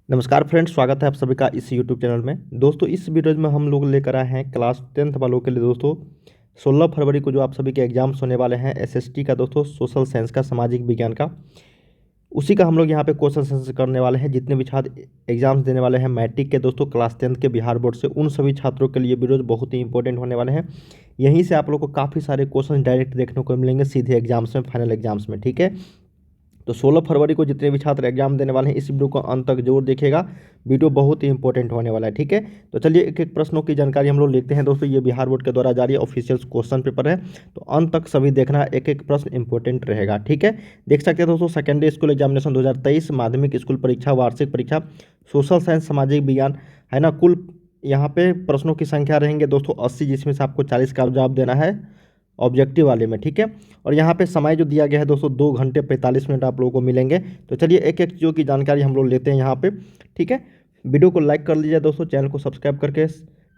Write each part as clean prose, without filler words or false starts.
नमस्कार फ्रेंड्स, स्वागत है आप सभी का इस यूट्यूब चैनल में। दोस्तों, इस वीडियो में हम लोग लेकर आए हैं क्लास 10th वालों के लिए। दोस्तों 16 फरवरी को जो आप सभी के एग्जाम्स होने वाले हैं एसएसटी का, दोस्तों सोशल साइंस का, सामाजिक विज्ञान का, उसी का हम लोग यहाँ पे क्वेश्चन आंसर करने वाले हैं। जितने भी छात्र एग्जाम्स देने वाले हैं मैट्रिक के, दोस्तों क्लास 10th के बिहार बोर्ड से, उन सभी छात्रों के लिए वीडियोज बहुत ही इंपॉर्टेंट होने वाले हैं। यहीं से आप लोग को काफ़ी सारे क्वेश्चन डायरेक्ट देखने को मिलेंगे सीधे एग्जाम्स में, फाइनल एग्जाम्स में। ठीक है, तो 16 फरवरी को जितने भी छात्र एग्जाम देने वाले हैं इस वीडियो को अंत तक जरूर देखिएगा। वीडियो बहुत ही इंपॉर्टेंट होने वाला है। ठीक है, तो चलिए एक एक प्रश्नों की जानकारी हम लोग लेते हैं। दोस्तों ये बिहार बोर्ड के द्वारा जारी ऑफिशियल क्वेश्चन पेपर है, तो अंत तक सभी देखना, एक एक प्रश्न इंपॉर्टेंट रहेगा। ठीक है, देख सकते हैं दोस्तों, सेकेंडरी स्कूल एग्जामिनेशन 2023, माध्यमिक स्कूल परीक्षा, वार्षिक परीक्षा, सोशल साइंस, सामाजिक विज्ञान है ना। कुल यहाँ पे प्रश्नों की संख्या रहेंगे दोस्तों 80, जिसमें से आपको 40 का जवाब देना है ऑब्जेक्टिव वाले में। ठीक है, और यहाँ पे समय जो दिया गया है दोस्तों 2 घंटे 45 मिनट आप लोगों को मिलेंगे। तो चलिए एक एक चीज़ों की जानकारी हम लोग लेते हैं यहाँ पे। ठीक है, वीडियो को लाइक कर लीजिए दोस्तों, चैनल को सब्सक्राइब करके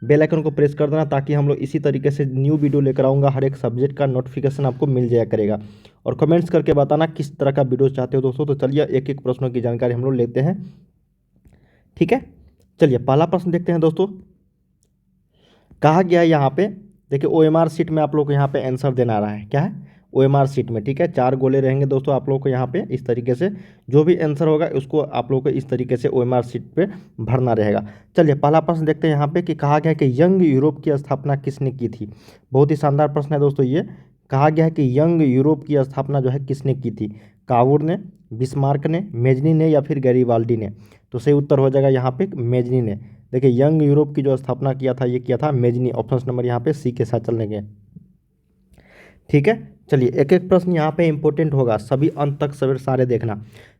बेल आइकन को प्रेस कर देना, ताकि हम लोग इसी तरीके से न्यू वीडियो लेकर आऊँगा, हर एक सब्जेक्ट का नोटिफिकेशन आपको मिल जाया करेगा। और कमेंट्स करके बताना किस तरह का वीडियो चाहते हो दोस्तों। तो चलिए एक एक प्रश्नों की जानकारी हम लोग लेते हैं। ठीक है, चलिए पहला प्रश्न देखते हैं दोस्तों। कहा गया है यहाँ पे, देखिए ओएमआर सीट में आप लोग को यहाँ पे आंसर देना रहा है। क्या है? ओएमआर सीट में। ठीक है, 4 गोले रहेंगे दोस्तों आप लोग को यहाँ पे। इस तरीके से जो भी आंसर होगा उसको आप लोग को इस तरीके से ओएमआर सीट पे भरना रहेगा। चलिए पहला प्रश्न देखते हैं यहाँ पे कि कहा गया है कि यंग यूरोप की स्थापना किसने की थी। बहुत ही शानदार प्रश्न है दोस्तों ये। कहा गया है कि यंग यूरोप की स्थापना जो है किसने की थी। कावूर ने, बिस्मार्क ने, मेजनी ने या फिर गैरीबाल्डी ने। तो सही उत्तर हो जाएगा यहाँ पे मेजनी ने। देखिए यंग यूरोप की जो स्थापना किया था, ये किया था मेजनी। ऑप्शन नंबर यहाँ पे सी के साथ चलेंगे। ठीक है, चलिए एक एक प्रश्न यहाँ पे इंपॉर्टेंट होगा, सभी अंत तक सभी सारे देखना।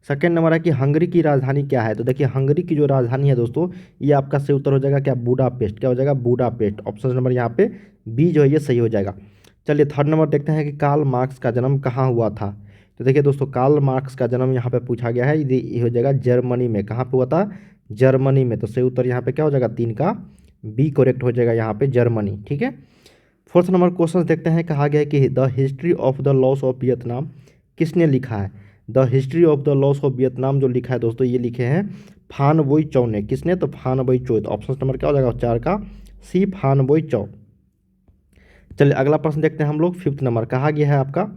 सेकंड नंबर है कि हंगरी की राजधानी क्या है। तो देखिए हंगरी की जो राजधानी है दोस्तों, ये आपका सही उत्तर हो जाएगा क्या, बुडापेस्ट। क्या हो जाएगा, बुडापेस्ट। ऑप्शन नंबर यहाँ पे बी जो है ये सही हो जाएगा। चलिए थर्ड नंबर देखते हैं कि कार्ल मार्क्स का जन्म कहाँ हुआ था। तो देखिए दोस्तों कार्ल मार्क्स का जन्म यहाँ पे पूछा गया है, ये हो जाएगा जर्मनी में। कहाँ पे हुआ था, जर्मनी में। तो सही उत्तर यहाँ पे क्या हो जाएगा, 3 का बी करेक्ट हो जाएगा यहाँ पे, जर्मनी। ठीक है, फोर्थ नंबर क्वेश्चन देखते हैं। कहा गया है कि the history of the loss of Vietnam किसने लिखा है। The history of the loss of Vietnam जो लिखा है दोस्तों, ये लिखे हैं फान बोई चौ ने। किसने, तो फान बोई चौ। ऑप्शन नंबर क्या हो जाएगा, 4 का सी, फान बोई चौ। चलिए अगला प्रश्न देखते हैं हम लोग। फिफ्थ नंबर कहा गया है आपका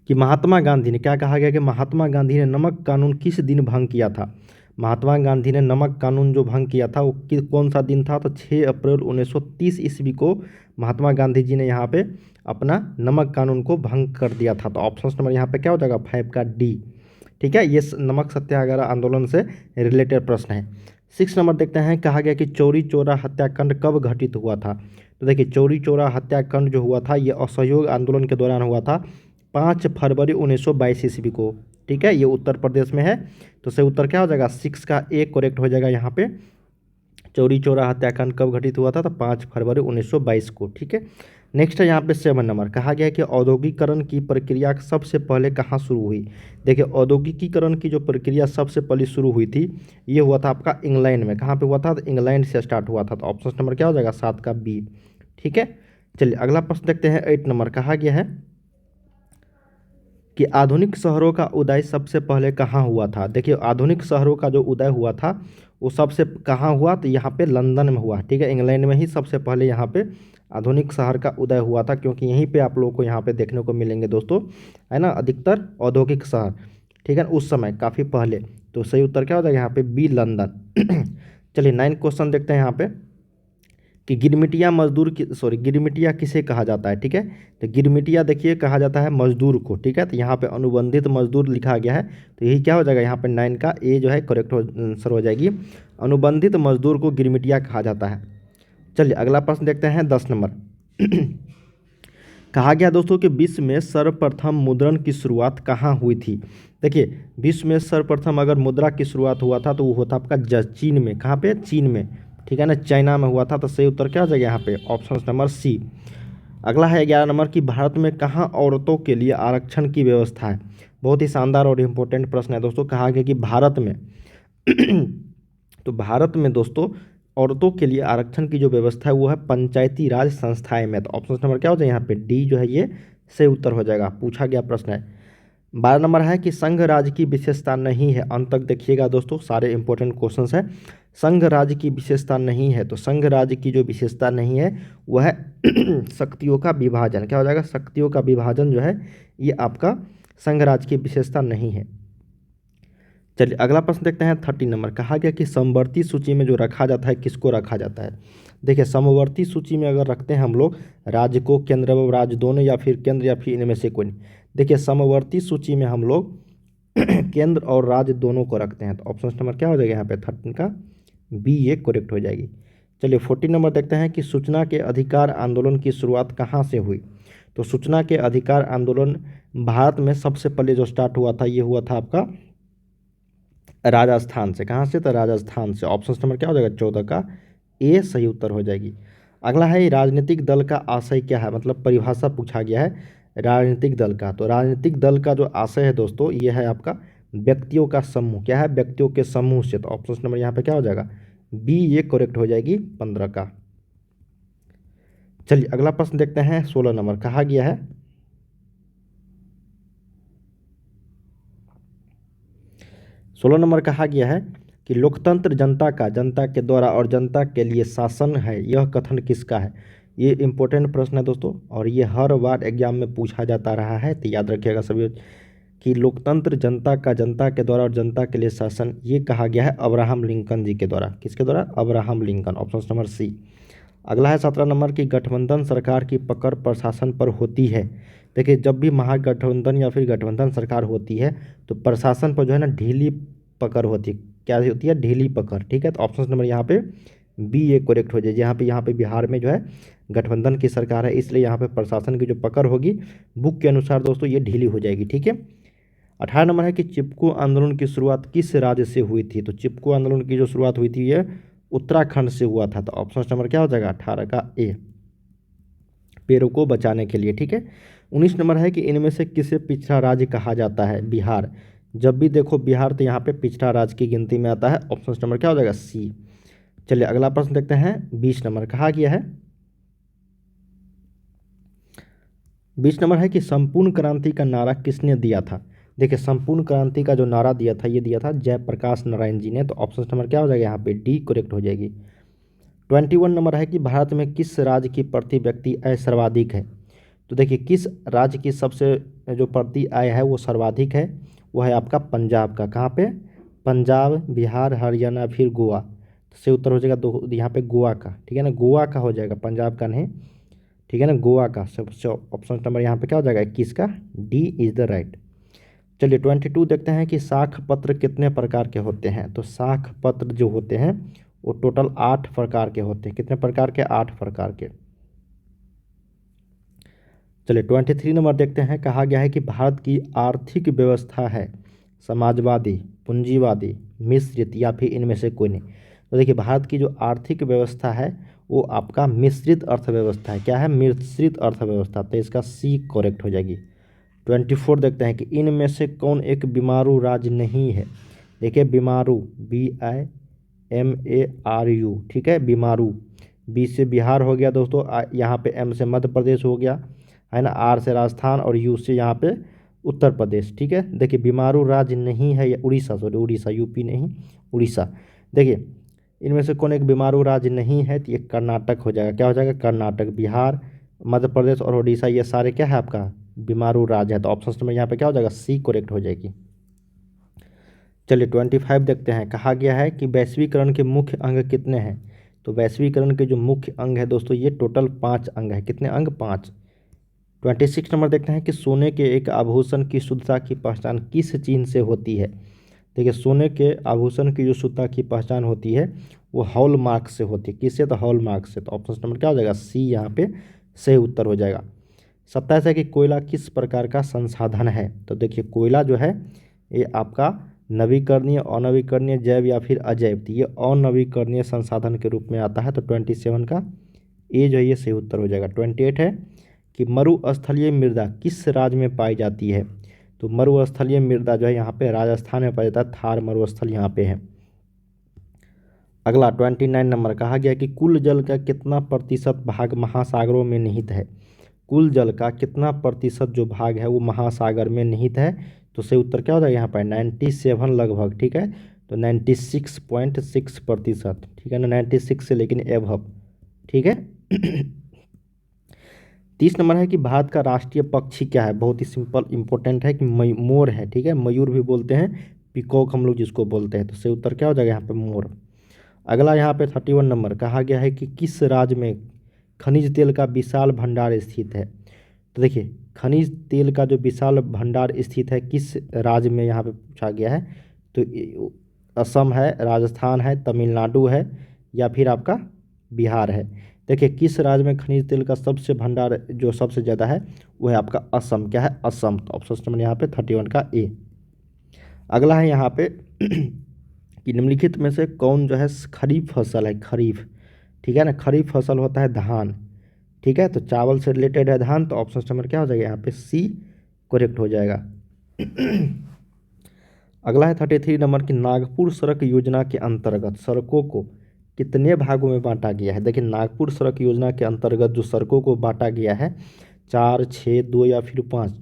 कि महात्मा गांधी ने, क्या कहा गया कि महात्मा गांधी ने नमक कानून किस दिन भंग किया था। महात्मा गांधी ने नमक कानून जो भंग किया था वो कौन सा दिन था, तो 6 अप्रैल 1930 ईस्वी को महात्मा गांधी जी ने यहाँ पे अपना नमक कानून को भंग कर दिया था। तो ऑप्शन नंबर यहाँ पे क्या हो जाएगा, 5 का डी। ठीक है, ये नमक सत्याग्रह आंदोलन से रिलेटेड प्रश्न है। 6 नंबर देखते हैं। कहा गया कि चौरी चौरा हत्याकांड कब घटित हुआ था। तो देखिए चौरी चौरा हत्याकांड जो हुआ था ये असहयोग आंदोलन के दौरान हुआ था, 5 फरवरी 1922 ईस्वी को। ठीक है, ये उत्तर प्रदेश में है। तो सही उत्तर क्या हो जाएगा, 6 का ए करेक्ट हो जाएगा यहाँ पे। चौरी चौरा हत्याकांड कब घटित हुआ था, तो 5 फरवरी 1922 को। ठीक है, नेक्स्ट है यहाँ पे 7 नंबर। कहा गया है कि औद्योगिकरण की प्रक्रिया सबसे पहले कहाँ शुरू हुई। देखिए औद्योगिकीकरण की जो प्रक्रिया सबसे पहले शुरू हुई थी, ये हुआ था आपका इंग्लैंड में। कहाँ पे हुआ था, तो इंग्लैंड से स्टार्ट हुआ था। तो ऑप्शन नंबर क्या हो जाएगा, 7 का बी। ठीक है, चलिए अगला प्रश्न देखते हैं। 8 नंबर कहा गया है कि आधुनिक शहरों का उदय सबसे पहले कहाँ हुआ था। देखिए आधुनिक शहरों का जो उदय हुआ था वो सबसे कहाँ हुआ, तो यहाँ पे लंदन में हुआ। ठीक है, इंग्लैंड में ही सबसे पहले यहाँ पे आधुनिक शहर का उदय हुआ था, क्योंकि यहीं पे आप लोगों को यहाँ पे देखने को मिलेंगे दोस्तों, है ना, अधिकतर औद्योगिक शहर। ठीक है, उस समय काफ़ी पहले। तो सही उत्तर क्या हो जाएगा यहाँ पे, बी, लंदन। चलिए 9 क्वेश्चन देखते हैं यहाँ पे कि गिरमिटिया मजदूर की, सॉरी, गिरमिटिया किसे कहा जाता है। ठीक है, तो गिरमिटिया देखिए कहा जाता है मजदूर को। ठीक है, तो यहाँ पे अनुबंधित मजदूर लिखा गया है, तो यही क्या हो जाएगा यहाँ पे 9 का ए जो है करेक्ट आंसर हो जाएगी। अनुबंधित मजदूर को गिरमिटिया कहा जाता है। चलिए अगला प्रश्न देखते हैं 10 नंबर। कहा गया दोस्तों कि विश्व में सर्वप्रथम मुद्रण की शुरुआत कहाँ हुई थी। देखिए विश्व में सर्वप्रथम अगर मुद्रा की शुरुआत हुआ था तो वो होता आपका चीन में। कहाँ पे, चीन में। ठीक है ना, चाइना में हुआ था। तो सही उत्तर क्या हो जाएगा यहाँ पे, ऑप्शन नंबर सी। अगला है 11 नंबर की भारत में कहाँ औरतों के लिए आरक्षण की व्यवस्था है। बहुत ही शानदार और इम्पोर्टेंट प्रश्न है दोस्तों। कहा गया कि भारत में तो भारत में दोस्तों औरतों के लिए आरक्षण की जो व्यवस्था है वो है पंचायती राज संस्थाएं में। तो ऑप्शन नंबर क्या हो जाएगा यहाँ पे, डी जो है ये सही उत्तर हो जाएगा, पूछा गया प्रश्न है। 12 नंबर है कि संघ राज्य की विशेषता नहीं है। अंत तक देखिएगा दोस्तों, सारे इंपॉर्टेंट क्वेश्चंस हैं। संघ राज्य की विशेषता नहीं है, तो संघ राज्य की जो विशेषता नहीं है वह है शक्तियों का विभाजन। क्या हो जाएगा? शक्तियों का विभाजन जो है ये आपका संघ राज्य की विशेषता नहीं है। चलिए अगला प्रश्न देखते हैं 30 नंबर। कहा गया कि समवर्ती सूची में जो रखा जाता है किसको रखा जाता है? देखिए समवर्ती सूची में अगर रखते हैं हम लोग राज्य को, केंद्र व राज्य दोनों, या फिर केंद्र या फिर इनमें से कोई नहीं। देखिए समवर्ती सूची में हम लोग केंद्र और राज्य दोनों को रखते हैं, तो ऑप्शन नंबर क्या हो जाएगा यहाँ पे 13 का बी ये करेक्ट हो जाएगी। चलिए 14 नंबर देखते हैं कि सूचना के अधिकार आंदोलन की शुरुआत कहाँ से हुई? तो सूचना के अधिकार आंदोलन भारत में सबसे पहले जो स्टार्ट हुआ था ये हुआ था आपका राजस्थान से। कहाँ से? तो राजस्थान से। ऑप्शन नंबर क्या हो जाएगा 14 का ए सही उत्तर हो जाएगी। अगला है राजनीतिक दल का आशय क्या है, मतलब परिभाषा पूछा गया है राजनीतिक दल का। तो राजनीतिक दल का जो आशय है दोस्तों ये है आपका व्यक्तियों का समूह। क्या है? व्यक्तियों के समूह से। तो ऑप्शन नंबर यहाँ पे क्या हो जाएगा बी ये करेक्ट हो जाएगी 15 का। चलिए अगला प्रश्न देखते हैं 16 नंबर। कहा गया है 16 नंबर कहा गया है कि लोकतंत्र जनता के द्वारा और जनता के लिए शासन है, यह कथन किसका है? ये इंपॉर्टेंट प्रश्न है दोस्तों, और ये हर बार एग्जाम में पूछा जाता रहा है, तो याद रखिएगा सभी कि लोकतंत्र जनता के द्वारा और जनता के लिए शासन ये कहा गया है अब्राहम लिंकन जी के द्वारा। किसके द्वारा? Abraham Lincoln. Option number C. अगला है 17 नंबर की गठबंधन सरकार की पकड़ प्रशासन पर होती है। देखिए जब भी महागठबंधन या फिर गठबंधन सरकार होती है तो प्रशासन पर जो है ना ढीली पकड़ होती है। क्या होती है? ढीली पकड़। ठीक है, तो ऑप्शन नंबर यहाँ पे बी ये करेक्ट हो जाए। यहाँ पे बिहार में जो है गठबंधन की सरकार है, इसलिए यहाँ पे प्रशासन की जो पकड़ होगी बुक के अनुसार दोस्तों ये ढीली हो जाएगी। ठीक है। 18 नंबर है कि चिपको आंदोलन की शुरुआत किस राज्य से हुई थी? तो चिपको आंदोलन की जो शुरुआत हुई थी ये उत्तराखंड से हुआ था। तो ऑप्शन नंबर क्या हो जाएगा 18 का ए, पेड़ों को बचाने के लिए। ठीक है। 19 नंबर है कि इनमें से किसे पिछड़ा राज्य कहा जाता है? बिहार। जब भी देखो बिहार तो यहाँ पे पिछड़ा राज्य की गिनती में आता है। ऑप्शन नंबर क्या हो जाएगा सी। चलिए अगला प्रश्न देखते हैं 20 नंबर। कहा गया है 20 नंबर है कि संपूर्ण क्रांति का नारा किसने दिया था? देखिए संपूर्ण क्रांति का जो नारा दिया था ये दिया था जयप्रकाश नारायण जी ने। तो ऑप्शन नंबर क्या हो जाएगा यहाँ पे डी करेक्ट हो जाएगी। 21 नंबर है कि भारत में किस राज्य की प्रति व्यक्ति आय सर्वाधिक है? तो देखिए किस राज्य की सबसे जो प्रति आय है वो सर्वाधिक है, वो है आपका पंजाब का। कहाँ पे? पंजाब, बिहार, हरियाणा, फिर गोवा। तो से उत्तर हो जाएगा दो यहाँ पे गोवा का। ठीक है ना, गोवा का हो जाएगा, पंजाब का नहीं। ठीक है ना, गोवा का। सबसे ऑप्शन नंबर यहाँ पे क्या हो जाएगा 21 का डी इज द राइट। चलिए 22 देखते हैं कि साख पत्र कितने प्रकार के होते हैं? तो साख पत्र जो होते हैं वो टोटल 8 प्रकार के होते हैं। कितने प्रकार के? 8 प्रकार के। चलिए 23 नंबर देखते हैं। कहा गया है कि भारत की आर्थिक व्यवस्था है समाजवादी, पूंजीवादी, मिश्रित या फिर इनमें से कोई नहीं। तो देखिए भारत की जो आर्थिक व्यवस्था है वो आपका मिश्रित अर्थव्यवस्था है। क्या है? मिश्रित अर्थव्यवस्था। तो इसका सी करेक्ट हो जाएगी। 24 देखते हैं कि इनमें से कौन एक बीमारू राज्य नहीं है? देखिए बीमारू BIMARU। ठीक है, बीमारू। बी से बिहार हो गया दोस्तों, यहाँ पे एम से मध्य प्रदेश हो गया है ना, आर से राजस्थान और यू से यहाँ पे उत्तर प्रदेश। ठीक है, देखिए बीमारू राज्य नहीं है ये उड़ीसा, सॉरी उड़ीसा, यूपी नहीं उड़ीसा। देखिए इनमें से कौन एक बीमारू राज्य नहीं है? तो ये कर्नाटक हो जाएगा। क्या हो जाएगा? कर्नाटक। बिहार, मध्य प्रदेश और उड़ीसा ये सारे क्या है आपका बीमारू राज्य है। तो ऑप्शन नंबर यहाँ पे क्या हो जाएगा सी करेक्ट हो जाएगी। चलिए 25 देखते हैं। कहा गया है कि वैश्वीकरण के मुख्य अंग कितने हैं? तो वैश्वीकरण के जो मुख्य अंग है दोस्तों ये टोटल 5 अंग है। कितने अंग? 5। 26 नंबर देखते हैं कि सोने के एक आभूषण की शुद्धता की पहचान किस चिन्ह से होती है? देखिए सोने के आभूषण की जो शुद्धता की पहचान होती है वो हॉलमार्क से होती है। किससे? तो हॉलमार्क से। तो ऑप्शन नंबर क्या हो जाएगा सी यहाँ पे सही उत्तर हो जाएगा। 27 है कि कोयला किस प्रकार का संसाधन है? तो देखिए कोयला जो है ये आपका नवीकरणीय, अनवीकरणीय, जैव या फिर अजैव। तो ये अनवीकरणीय संसाधन के रूप में आता है। तो 27 का ए जो है ये सही उत्तर हो जाएगा। 28 है कि मरुस्थलीय मृदा किस राज्य में पाई जाती है? तो मरुस्थलीय मृदा जो है यहाँ पे राजस्थान में पाया जाता है, थार मरुस्थल यहाँ पे है। अगला 29 नंबर। कहा गया कि कुल जल का कितना प्रतिशत भाग महासागरों में निहित है? कुल जल का कितना प्रतिशत जो भाग है वो महासागर में निहित है? तो सही उत्तर क्या हो जाएगा यहाँ पर 97 लगभग, ठीक है। तो 96.6%, ठीक है ना, 96 से लेकिन एबव, ठीक है। 30 नंबर है कि भारत का राष्ट्रीय पक्षी क्या है। बहुत ही सिंपल इंपॉर्टेंट है कि मोर है, ठीक है। मयूर भी बोलते हैं, पिकॉक हम लोग जिसको बोलते हैं। तो सही उत्तर क्या हो जाएगा यहाँ पे मोर। अगला यहाँ पे 31 नंबर कहा गया है कि किस राज्य में खनिज तेल का विशाल भंडार स्थित है। तो देखिए खनिज तेल का जो विशाल भंडार स्थित है किस राज्य में, यहाँ पे पूछा गया है। तो असम है, राजस्थान है, तमिलनाडु है, या फिर आपका बिहार है। देखिए किस राज्य में खनिज तेल का सबसे भंडार जो सबसे ज़्यादा है वो है आपका असम। क्या है, असम। तो ऑप्शन नंबर यहाँ पे 31 का ए। अगला है यहाँ पे कि निम्नलिखित में से कौन जो है खरीफ फसल है, खरीफ, ठीक है ना। खरीफ फसल होता है धान, ठीक है। तो चावल से रिलेटेड है धान, तो ऑप्शन नंबर क्या हो जाएगा यहाँ पे सी करेक्ट हो जाएगा। अगला है 33 नंबर की नागपुर सड़क योजना के अंतर्गत सड़कों को कितने भागों में बांटा गया है। देखिए नागपुर सड़क योजना के अंतर्गत जो सड़कों को बांटा गया है 4, 6, 2 या फिर 5,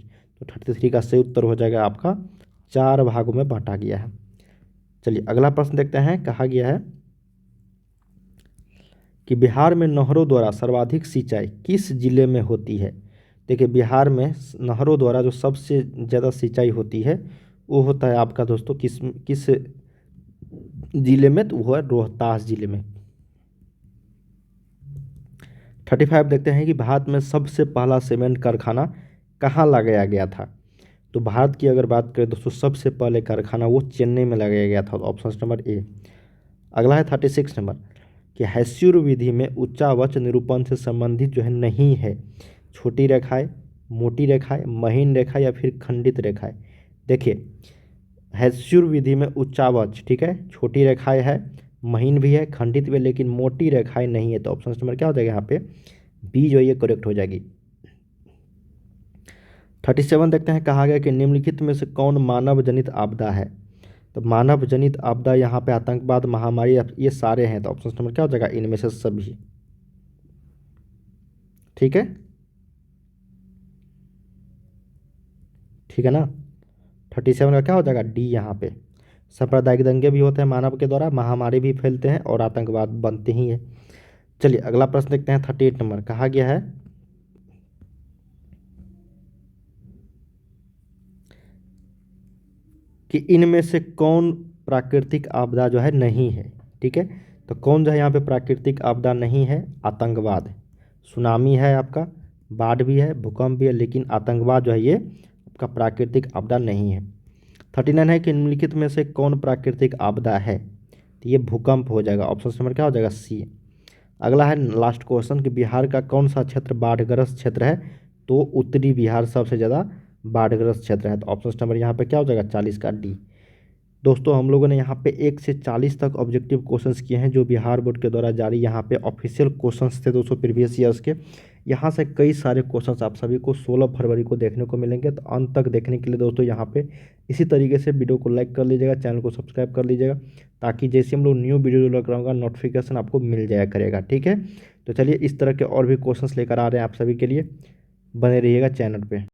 तो 33 का सही उत्तर हो जाएगा आपका 4 भागों में बांटा गया है। चलिए अगला प्रश्न देखते हैं। कहा गया है कि बिहार में नहरों द्वारा सर्वाधिक सिंचाई किस जिले में होती है। देखिए बिहार में नहरों द्वारा जो सबसे ज़्यादा सिंचाई होती है वो होता है आपका दोस्तों किस किस जिले में, तो वो है रोहतास जिले में। 35 देखते हैं कि भारत में सबसे पहला सीमेंट कारखाना कहाँ लगाया गया था। तो भारत की अगर बात करें दोस्तों सबसे पहले कारखाना वो चेन्नई में लगाया गया था। Option number A. अगला है 36 नंबर कि हैस्यूर विधि में उच्चावच निरूपण से संबंधित जो है नहीं है। छोटी रेखाएं, मोटी रेखाएं, महीन रेखा या फिर खंडित रेखाएं। देखिए हैस्यूर विधि में उच्चावच, ठीक है, छोटी रेखाएं है, महीन भी है, खंडित भी है, लेकिन मोटी रेखाएं नहीं है। तो ऑप्शन नंबर क्या हो जाएगा यहाँ पे बी जो ये करेक्ट हो जाएगी। 37 देखते हैं। कहा गया कि निम्नलिखित में से कौन मानव जनित आपदा है। तो मानव जनित आपदा यहाँ पे आतंकवाद, महामारी, ये सारे हैं। तो ऑप्शन नंबर क्या हो जाएगा इनमें से सभी, ठीक है, ठीक है ना। 37 का क्या हो जाएगा डी यहाँ पे। सांप्रदायिक दंगे भी होते हैं मानव के द्वारा, महामारी भी फैलते हैं और आतंकवाद बनते ही है। चलिए अगला प्रश्न देखते हैं। 38 नंबर कहा गया है कि इनमें से कौन प्राकृतिक आपदा जो है नहीं है, ठीक है। तो कौन जो है यहाँ पे प्राकृतिक आपदा नहीं है, आतंकवाद, सुनामी है आपका, बाढ़ भी है, भूकंप भी है, लेकिन आतंकवाद जो है ये आपका प्राकृतिक आपदा नहीं है। 39 है कि निम्नलिखित में से कौन प्राकृतिक आपदा है। तो ये भूकंप हो जाएगा। ऑप्शन नंबर क्या हो जाएगा सी। अगला है लास्ट क्वेश्चन कि बिहार का कौन सा क्षेत्र बाढ़ग्रस्त क्षेत्र है। तो उत्तरी बिहार सबसे ज़्यादा बाढ़ग्रस्त क्षेत्र है। तो ऑप्शन नंबर यहाँ पे क्या हो जाएगा 40 का डी। दोस्तों हम लोगों ने यहाँ पे 1 से 40 तक ऑब्जेक्टिव क्वेश्चंस किए हैं जो बिहार बोर्ड के द्वारा जारी यहाँ पे ऑफिशियल क्वेश्चंस थे दोस्तों प्रीवियस ईयर्स के। यहाँ से कई सारे क्वेश्चंस आप सभी को 16 फरवरी को देखने को मिलेंगे। तो अंत तक देखने के लिए दोस्तों यहाँ पे इसी तरीके से वीडियो को लाइक कर लीजिएगा, चैनल को सब्सक्राइब कर लीजिएगा, ताकि जैसे हम लोग न्यू वीडियो लग रहा होगा नोटिफिकेशन आपको मिल जाया करेगा, ठीक है। तो चलिए इस तरह के और भी क्वेश्चंस लेकर आ रहे हैं आप सभी के लिए, बने रहिएगा चैनल पर।